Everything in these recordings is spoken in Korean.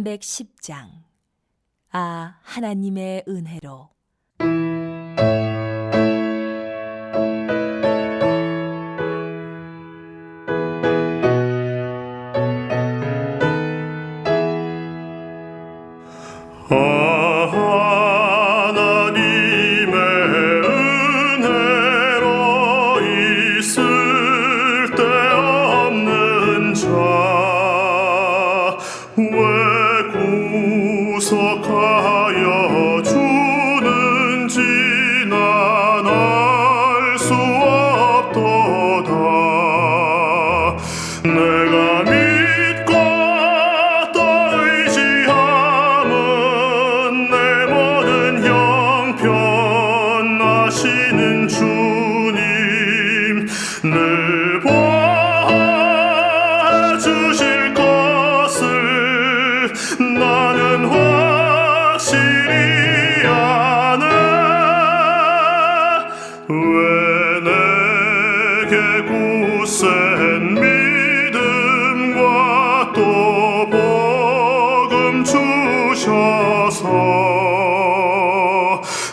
310장. 하나님의 은혜로. 하나님의 은혜로 있을 데 없는 자 왜 구속하여 주는지 난 알 수 없도다. 내가 믿고 또 의지함은 내 모든 형편 아시는 주님 늘 보아주실 것을 나는 확실히 아네. 왜 내게 굳센 믿음과 또 복음 주셔서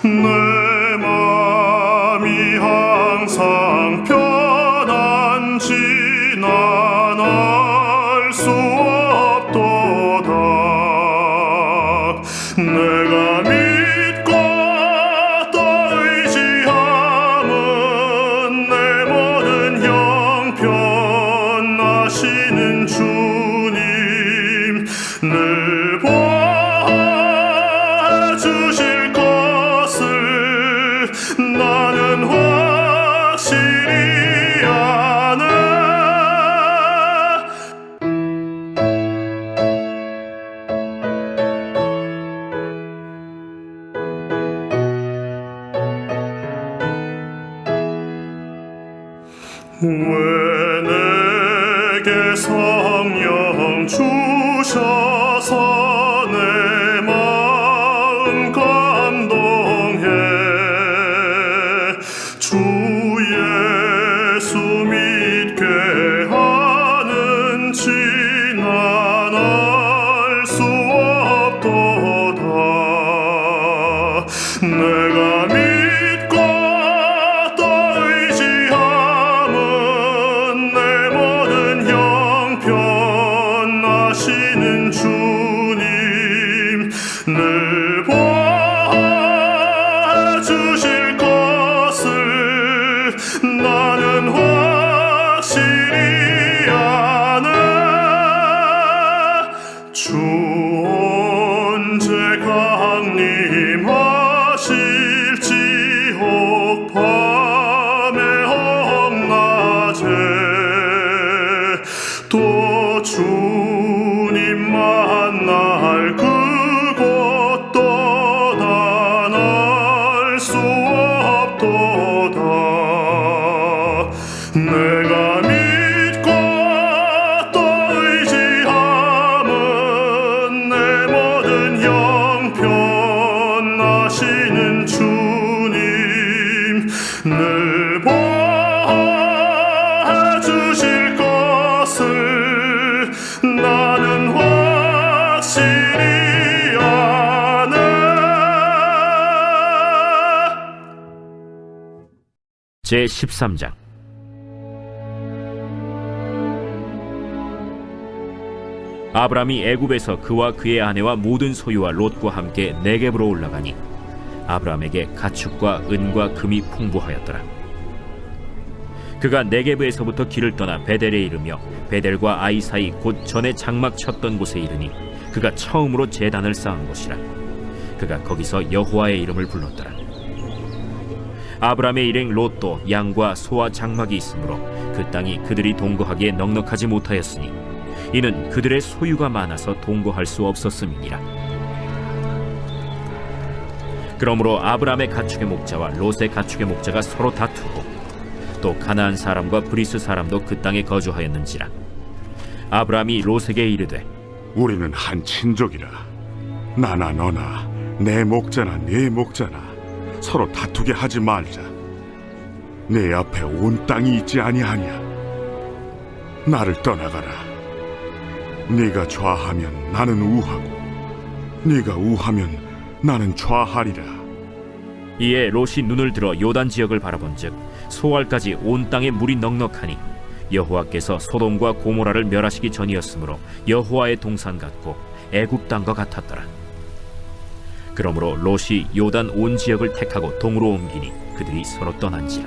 내 맘이 항상 편한지 난 알 수 없도다. 내가 믿고 또 의지함은 내 모든 형편 아시는 주님 늘 보아주실 것을 나는 확실히 아네. 왜 내게 성령 주셔서 내 마음 감동해 주 예수 믿게 하는지 난 알 수 없도다. 내가 믿고 또 의지함은 내 모든 형편 아시는 주님 늘 보아주실 것을 나는 확실히 아네. 주 언제 강림하실지 혹 밤에 혹낮에 또 주님 만날 그것도 난 알 수 없도다. 내가 믿고 또 의지함은 내 모든 형편 아시는 주님 늘 보아주실 것을 나는 확실히 아네. 제13장. 아브람이 애굽에서 그와 그의 아내와 모든 소유와 롯과 함께 네겝으로 올라가니 아브람에게 가축과 은과 금이 풍부하였더라. 그가 네겝에서부터 길을 떠나 베델에 이르며 베델과 아이 사이 곧 전에 장막 쳤던 곳에 이르니 그가 처음으로 제단을 쌓은 곳이라. 그가 거기서 여호와의 이름을 불렀더라. 아브람의 일행 롯도 양과 소와 장막이 있으므로 그 땅이 그들이 동거하기에 넉넉하지 못하였으니 이는 그들의 소유가 많아서 동거할 수 없었음이니라. 그러므로 아브람의 가축의 목자와 롯의 가축의 목자가 서로 다투고 또 가나안 사람과 브리스 사람도 그 땅에 거주하였는지라. 아브람이 롯에게 이르되 우리는 한 친족이라 나나 너나 내 목자나 네 목자나 서로 다투게 하지 말자. 내 앞에 온 땅이 있지 아니하냐. 나를 떠나가라. 네가 좌하면 나는 우하고 네가 우하면 나는 좌하리라. 이에 롯이 눈을 들어 요단 지역을 바라본즉 소알까지 온 땅에 물이 넉넉하니 여호와께서 소돔과 고모라를 멸하시기 전이었으므로 여호와의 동산 같고 애굽 땅과 같았더라. 그러므로 롯이 요단 온 지역을 택하고 동으로 옮기니 그들이 서로 떠난지라.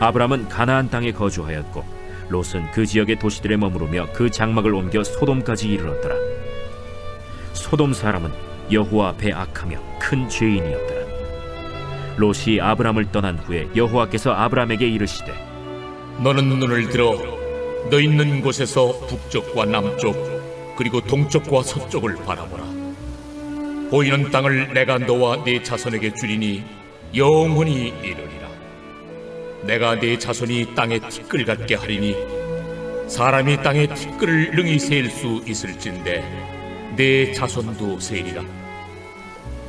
아브람은 가나안 땅에 거주하였고 롯은 그 지역의 도시들에 머무르며 그 장막을 옮겨 소돔까지 이르렀더라. 소돔 사람은 여호와 앞에 악하며 큰 죄인이었더라. 롯이 아브람을 떠난 후에 여호와께서 아브람에게 이르시되 너는 눈을 들어 너 있는 곳에서 북쪽과 남쪽 그리고 동쪽과 서쪽을 바라보라. 보이는 땅을 내가 너와 네 자손에게 주리니 영원히 이르리라. 내가 네 자손이 땅에 티끌 같게 하리니 사람이 땅에 티끌을 능히 셀 수 있을진데 네 자손도 세리라.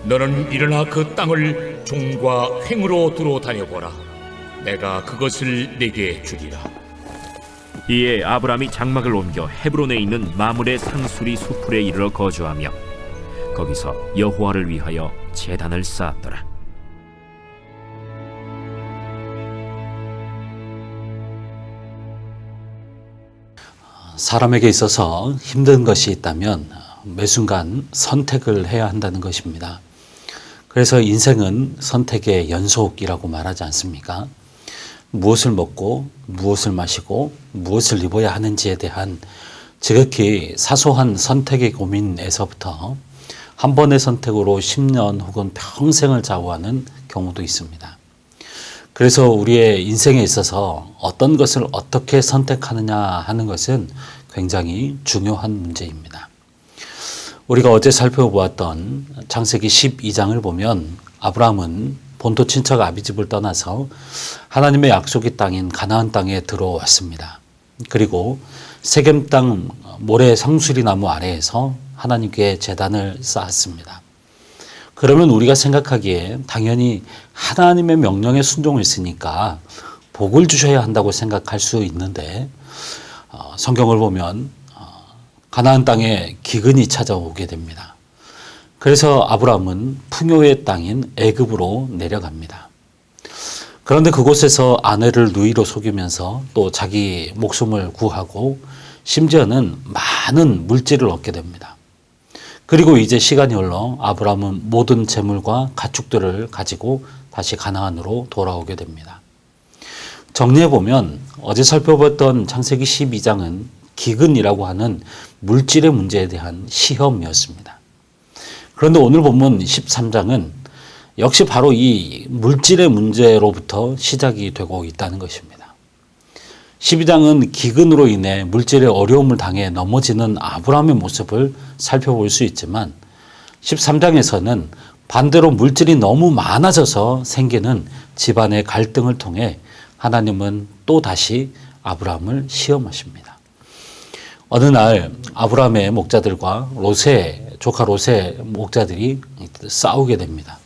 너는 일어나 그 땅을 종과 횡으로 두루 다녀보라. 내가 그것을 네게 주리라. 이에 아브람이 장막을 옮겨 헤브론에 있는 마므레 상수리 수풀에 이르러 거주하며 거기서 여호와를 위하여 제단을 쌓았더라. 사람에게 있어서 힘든 것이 있다면 매 순간 선택을 해야 한다는 것입니다. 그래서 인생은 선택의 연속이라고 말하지 않습니까? 무엇을 먹고 무엇을 마시고 무엇을 입어야 하는지에 대한 지극히 사소한 선택의 고민에서부터 한 번의 선택으로 10년 혹은 평생을 좌우하는 경우도 있습니다. 그래서 우리의 인생에 있어서 어떤 것을 어떻게 선택하느냐 하는 것은 굉장히 중요한 문제입니다. 우리가 어제 살펴보았던 창세기 12장을 보면 아브라함은 본토 친척 아비집을 떠나서 하나님의 약속의 땅인 가나안 땅에 들어왔습니다. 그리고 세겜 땅 모래 상수리 나무 아래에서 하나님께 제단을 쌓았습니다. 그러면 우리가 생각하기에 당연히 하나님의 명령에 순종했으니까 복을 주셔야 한다고 생각할 수 있는데 성경을 보면 가나안 땅에 기근이 찾아오게 됩니다. 그래서 아브라함은 풍요의 땅인 애굽으로 내려갑니다. 그런데 그곳에서 아내를 누이로 속이면서 또 자기 목숨을 구하고 심지어는 많은 물질을 얻게 됩니다. 그리고 이제 시간이 흘러 아브라함은 모든 재물과 가축들을 가지고 다시 가나안으로 돌아오게 됩니다. 정리해보면 어제 살펴봤던 창세기 12장은 기근이라고 하는 물질의 문제에 대한 시험이었습니다. 그런데 오늘 본문 13장은 역시 바로 이 물질의 문제로부터 시작이 되고 있다는 것입니다. 12장은 기근으로 인해 물질의 어려움을 당해 넘어지는 아브라함의 모습을 살펴볼 수 있지만 13장에서는 반대로 물질이 너무 많아져서 생기는 집안의 갈등을 통해 하나님은 또 다시 아브라함을 시험하십니다. 어느 날 아브라함의 목자들과 조카 롯의 목자들이 싸우게 됩니다.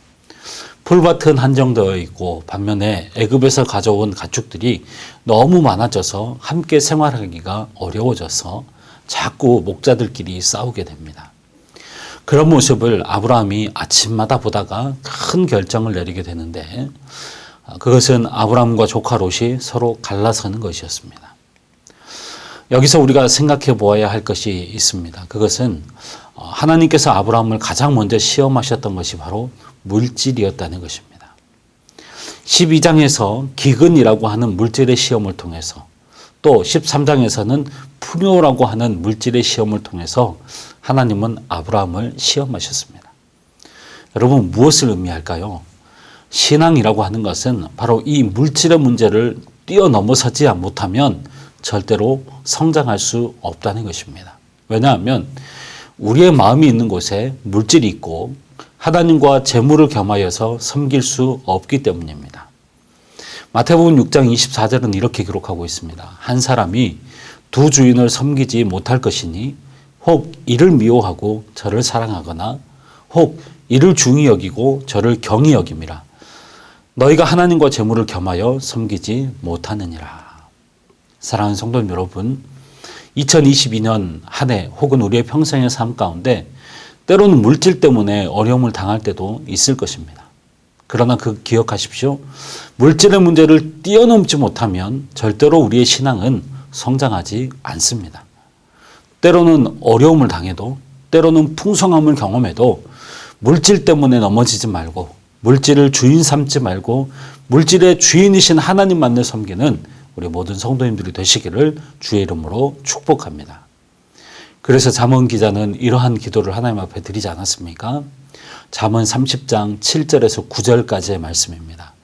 풀밭은 한정되어 있고 반면에 애굽에서 가져온 가축들이 너무 많아져서 함께 생활하기가 어려워져서 자꾸 목자들끼리 싸우게 됩니다. 그런 모습을 아브라함이 아침마다 보다가 큰 결정을 내리게 되는데 그것은 아브라함과 조카 롯이 서로 갈라서는 것이었습니다. 여기서 우리가 생각해 보아야 할 것이 있습니다. 그것은 하나님께서 아브라함을 가장 먼저 시험하셨던 것이 바로 물질이었다는 것입니다. 12장에서 기근이라고 하는 물질의 시험을 통해서 또 13장에서는 풍요라고 하는 물질의 시험을 통해서 하나님은 아브라함을 시험하셨습니다. 여러분 무엇을 의미할까요? 신앙이라고 하는 것은 바로 이 물질의 문제를 뛰어넘어서지 못하면 절대로 성장할 수 없다는 것입니다. 왜냐하면 우리의 마음이 있는 곳에 물질이 있고 하나님과 재물을 겸하여서 섬길 수 없기 때문입니다. 마태복음 6장 24절은 이렇게 기록하고 있습니다. 한 사람이 두 주인을 섬기지 못할 것이니 혹 이를 미워하고 저를 사랑하거나 혹 이를 중히 여기고 저를 경히 여김이라. 너희가 하나님과 재물을 겸하여 섬기지 못하느니라. 사랑하는 성도 여러분, 2022년 한 해 혹은 우리의 평생의 삶 가운데 때로는 물질 때문에 어려움을 당할 때도 있을 것입니다. 그러나 기억하십시오. 물질의 문제를 뛰어넘지 못하면 절대로 우리의 신앙은 성장하지 않습니다. 때로는 어려움을 당해도, 때로는 풍성함을 경험해도 물질 때문에 넘어지지 말고, 물질을 주인 삼지 말고 물질의 주인이신 하나님만을 섬기는 우리 모든 성도님들이 되시기를 주의 이름으로 축복합니다. 그래서 잠언 기자는 이러한 기도를 하나님 앞에 드리지 않았습니까? 잠언 30장 7절에서 9절까지의 말씀입니다.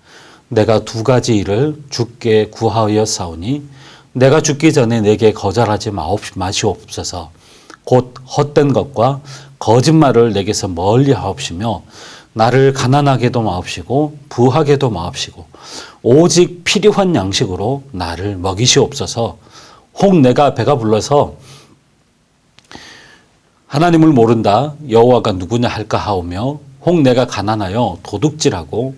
내가 두 가지 일을 주께 구하였사오니 내가 죽기 전에 내게 거절하지 마시옵소서. 곧 헛된 것과 거짓말을 내게서 멀리 하옵시며 나를 가난하게도 마옵시고 부하게도 마옵시고 오직 필요한 양식으로 나를 먹이시옵소서. 혹 내가 배가 불러서 하나님을 모른다 여호와가 누구냐 할까 하오며 혹 내가 가난하여 도둑질하고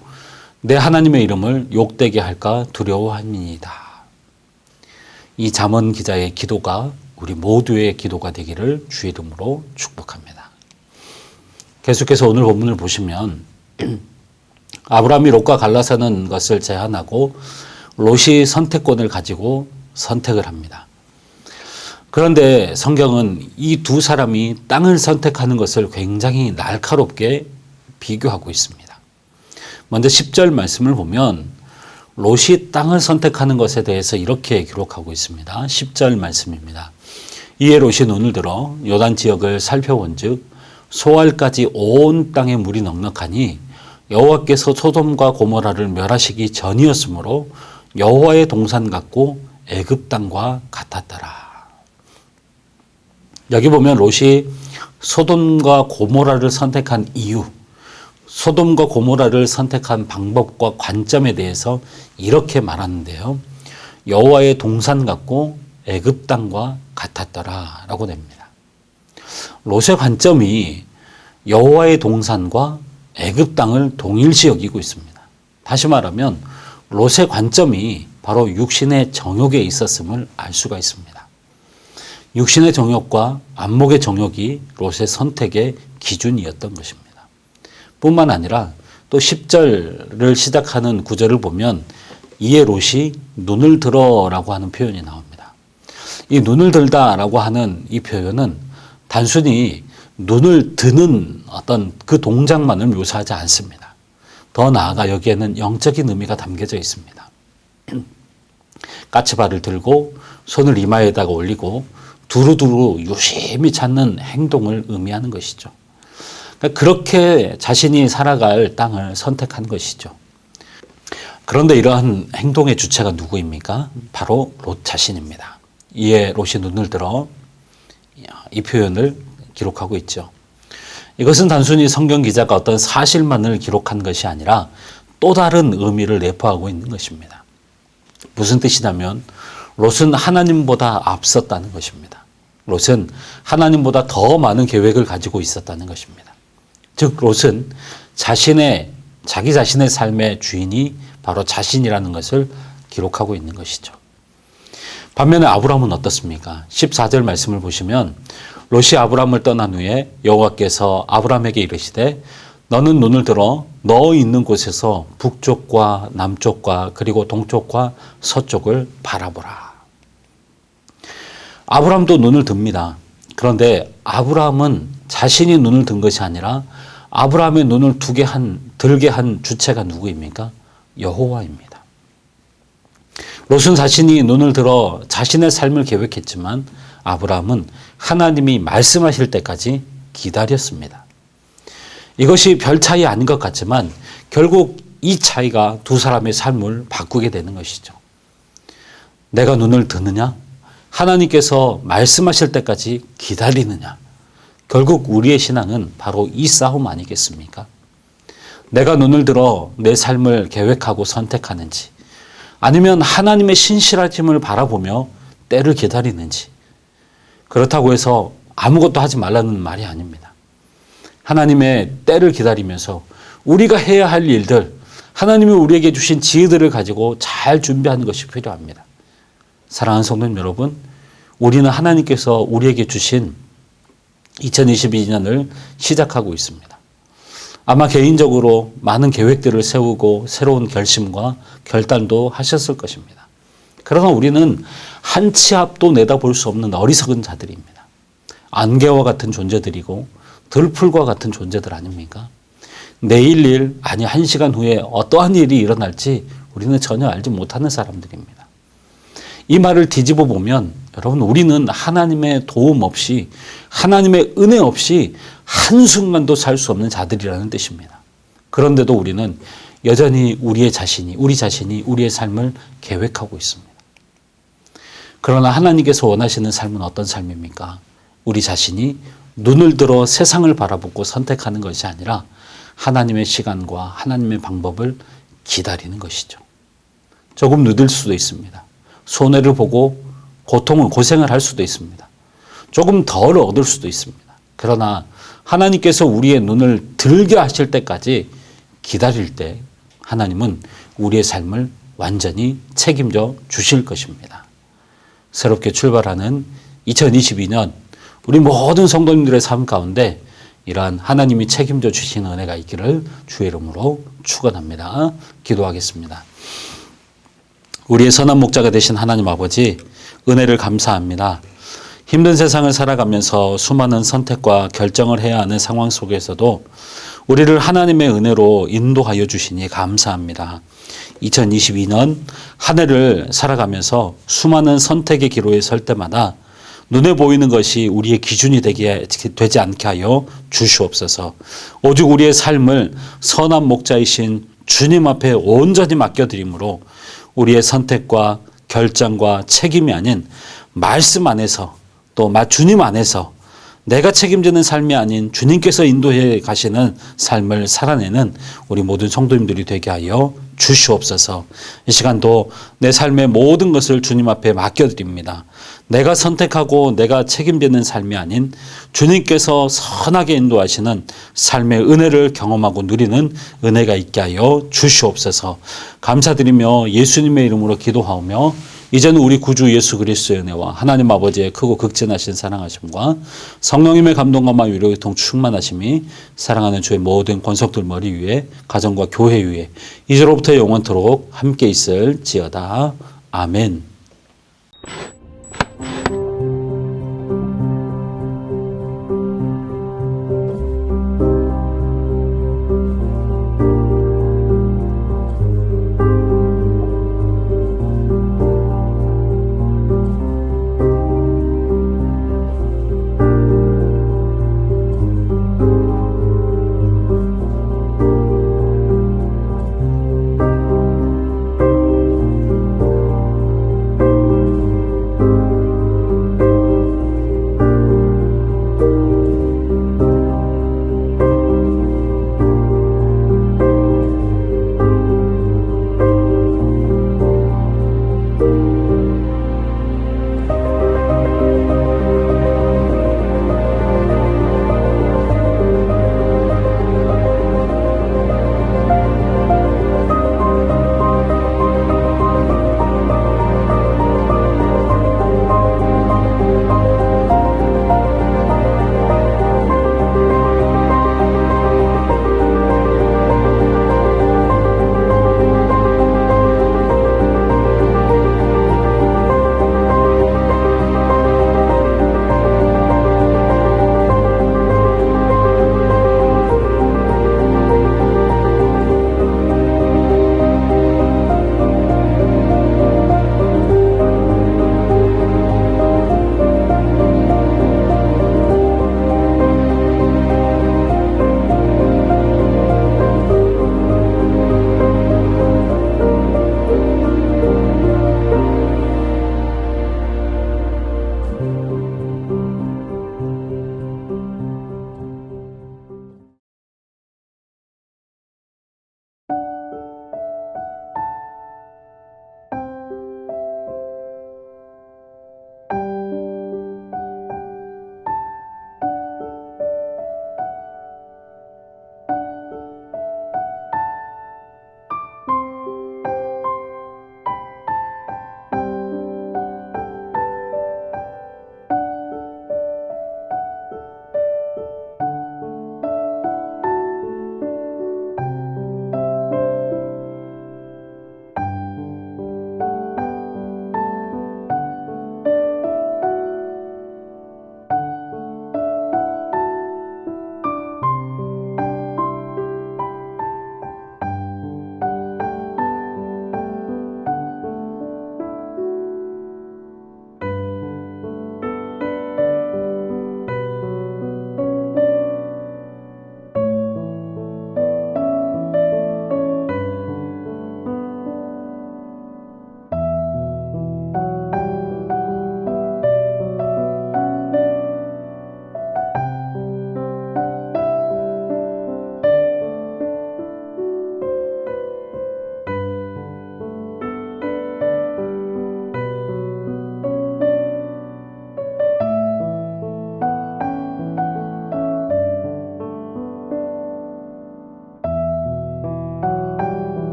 내 하나님의 이름을 욕되게 할까 두려워함이니이다. 이 잠언 기자의 기도가 우리 모두의 기도가 되기를 주의 이름으로 축복합니다. 계속해서 오늘 본문을 보시면 아브라함이 롯과 갈라서는 것을 제한하고 롯이 선택권을 가지고 선택을 합니다. 그런데 성경은 이 두 사람이 땅을 선택하는 것을 굉장히 날카롭게 비교하고 있습니다. 먼저 10절 말씀을 보면 롯이 땅을 선택하는 것에 대해서 이렇게 기록하고 있습니다. 10절 말씀입니다. 이에 롯이 눈을 들어 요단 지역을 살펴본즉 소알까지 온 땅에 물이 넉넉하니 여호와께서 소돔과 고모라를 멸하시기 전이었으므로 여호와의 동산 같고 애굽 땅과 같았더라. 여기 보면 롯이 소돔과 고모라를 선택한 이유, 소돔과 고모라를 선택한 방법과 관점에 대해서 이렇게 말하는데요. 여호와의 동산 같고 애굽 땅과 같았더라 라고 됩니다. 롯의 관점이 여호와의 동산과 애굽 땅을 동일시 여기고 있습니다. 다시 말하면 롯의 관점이 바로 육신의 정욕에 있었음을 알 수가 있습니다. 육신의 정욕과 안목의 정욕이 롯의 선택의 기준이었던 것입니다. 뿐만 아니라 또 10절을 시작하는 구절을 보면 이에 롯이 눈을 들어라고 하는 표현이 나옵니다. 이 눈을 들다라고 하는 이 표현은 단순히 눈을 드는 어떤 그 동작만을 묘사하지 않습니다. 더 나아가 여기에는 영적인 의미가 담겨져 있습니다. 까치발을 들고 손을 이마에다가 올리고 두루두루 유심히 찾는 행동을 의미하는 것이죠. 그렇게 자신이 살아갈 땅을 선택한 것이죠. 그런데 이러한 행동의 주체가 누구입니까? 바로 롯 자신입니다. 이에 롯이 눈을 들어 이 표현을 기록하고 있죠. 이것은 단순히 성경 기자가 어떤 사실만을 기록한 것이 아니라 또 다른 의미를 내포하고 있는 것입니다. 무슨 뜻이냐면 롯은 하나님보다 앞섰다는 것입니다. 롯은 하나님보다 더 많은 계획을 가지고 있었다는 것입니다. 즉 롯은 자기 자신의 삶의 주인이 바로 자신이라는 것을 기록하고 있는 것이죠. 반면에 아브라함은 어떻습니까? 14절 말씀을 보시면 롯이 아브라함을 떠난 후에 여호와께서 아브라함에게 이르시되 너는 눈을 들어 너 있는 곳에서 북쪽과 남쪽과 그리고 동쪽과 서쪽을 바라보라. 아브라함도 눈을 듭니다. 그런데 아브라함은 자신이 눈을 든 것이 아니라 아브라함의 눈을 들게 한 주체가 누구입니까? 여호와입니다. 롯은 자신이 눈을 들어 자신의 삶을 계획했지만 아브라함은 하나님이 말씀하실 때까지 기다렸습니다. 이것이 별 차이 아닌 것 같지만 결국 이 차이가 두 사람의 삶을 바꾸게 되는 것이죠. 내가 눈을 드느냐? 하나님께서 말씀하실 때까지 기다리느냐? 결국 우리의 신앙은 바로 이 싸움 아니겠습니까? 내가 눈을 들어 내 삶을 계획하고 선택하는지 아니면 하나님의 신실하심을 바라보며 때를 기다리는지 그렇다고 해서 아무것도 하지 말라는 말이 아닙니다. 하나님의 때를 기다리면서 우리가 해야 할 일들, 하나님이 우리에게 주신 지혜들을 가지고 잘 준비하는 것이 필요합니다. 사랑하는 성도님 여러분, 우리는 하나님께서 우리에게 주신 2022년을 시작하고 있습니다. 아마 개인적으로 많은 계획들을 세우고 새로운 결심과 결단도 하셨을 것입니다. 그러나 우리는 한 치 앞도 내다볼 수 없는 어리석은 자들입니다. 안개와 같은 존재들이고 들풀과 같은 존재들 아닙니까? 내일 일, 아니 1시간 후에 어떠한 일이 일어날지 우리는 전혀 알지 못하는 사람들입니다. 이 말을 뒤집어 보면 여러분, 우리는 하나님의 도움 없이, 하나님의 은혜 없이 한순간도 살 수 없는 자들이라는 뜻입니다. 그런데도 우리는 여전히 우리 자신이 우리의 삶을 계획하고 있습니다. 그러나 하나님께서 원하시는 삶은 어떤 삶입니까? 우리 자신이 눈을 들어 세상을 바라보고 선택하는 것이 아니라 하나님의 시간과 하나님의 방법을 기다리는 것이죠. 조금 늦을 수도 있습니다. 손해를 보고 고생을 할 수도 있습니다. 조금 덜 얻을 수도 있습니다. 그러나 하나님께서 우리의 눈을 들게 하실 때까지 기다릴 때 하나님은 우리의 삶을 완전히 책임져 주실 것입니다. 새롭게 출발하는 2022년 우리 모든 성도님들의 삶 가운데 이러한 하나님이 책임져 주시는 은혜가 있기를 주의 이름으로 축원합니다. 기도하겠습니다. 우리의 선한 목자가 되신 하나님 아버지, 은혜를 감사합니다. 힘든 세상을 살아가면서 수많은 선택과 결정을 해야 하는 상황 속에서도 우리를 하나님의 은혜로 인도하여 주시니 감사합니다. 2022년 한 해를 살아가면서 수많은 선택의 기로에 설 때마다 눈에 보이는 것이 우리의 기준이 되지 않게 하여 주시옵소서. 오직 우리의 삶을 선한 목자이신 주님 앞에 온전히 맡겨드림으로 우리의 선택과 결정과 책임이 아닌 말씀 안에서 또 주님 안에서 내가 책임지는 삶이 아닌 주님께서 인도해 가시는 삶을 살아내는 우리 모든 성도님들이 되게 하여 주시옵소서. 이 시간도 내 삶의 모든 것을 주님 앞에 맡겨드립니다. 내가 선택하고 내가 책임지는 삶이 아닌 주님께서 선하게 인도하시는 삶의 은혜를 경험하고 누리는 은혜가 있게 하여 주시옵소서. 감사드리며 예수님의 이름으로 기도하오며 이제는 우리 구주 예수 그리스도의 은혜와 하나님 아버지의 크고 극진하신 사랑하심과 성령님의 감동과 위로의 통 충만하심이 사랑하는 주의 모든 권속들 머리 위에 가정과 교회 위에 이제로부터 영원토록 함께 있을지어다. 아멘.